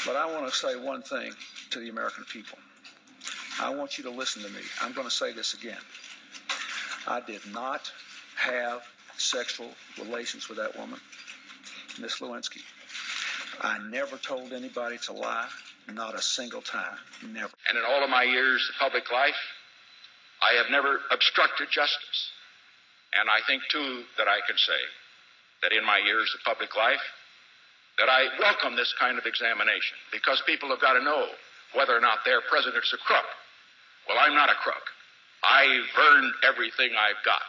But I want to say one thing to the American people. I want you to listen to me. I'm going to say this again. I did not have sexual relations with that woman, Miss Lewinsky. I never told anybody to lie, not a single time, never. And in all of my years of public life, I have never obstructed justice. And I think, too, that I can say that in my years of public life, that I welcome this kind of examination, because people have got to know whether or not their president's a crook. Well, I'm not a crook. I've earned everything I've got.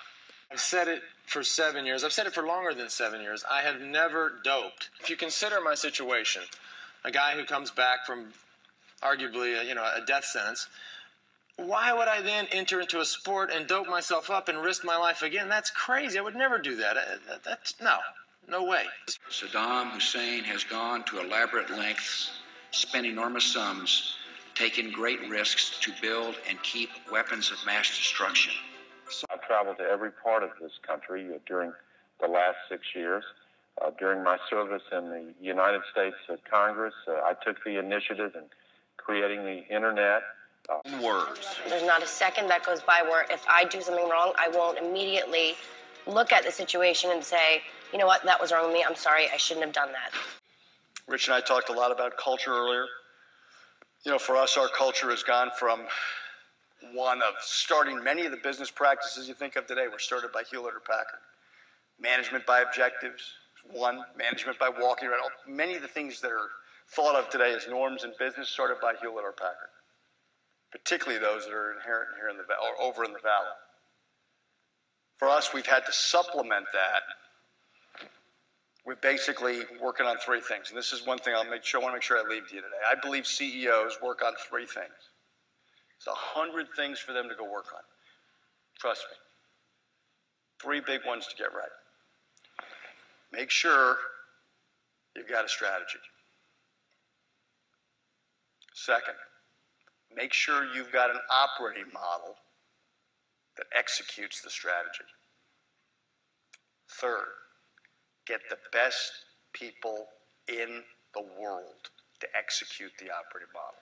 I've said it for 7 years. I've said it for longer than 7 years. I have never doped. If you consider my situation, a guy who comes back from arguably a death sentence, why would I then enter into a sport and dope myself up and risk my life again? That's crazy. I would never do that. No way. Saddam Hussein has gone to elaborate lengths, spent enormous sums, taken great risks to build and keep weapons of mass destruction. I've traveled to every part of this country during the last 6 years. During my service in the United States Congress, I took the initiative in creating the Internet. Words. There's not a second that goes by where if I do something wrong, I won't immediately look at the situation and say, you know what, that was wrong with me. I'm sorry. I shouldn't have done that. Rich and I talked a lot about culture earlier. You know, for us, our culture has gone from one of starting many of the business practices you think of today were started by Hewlett Packard. Management by objectives, one. Management by walking around. Many of the things that are thought of today as norms in business started by Hewlett Packard, particularly those that are inherent here in the or over in the valley. For us, we've had to supplement that with basically working on three things. And this is one thing I want to make sure I leave to you today. I believe CEOs work on three things. It's 100 things for them to go work on. Trust me. Three big ones to get right. Make sure you've got a strategy. Second, make sure you've got an operating model that executes the strategy. Third, get the best people in the world to execute the operating model.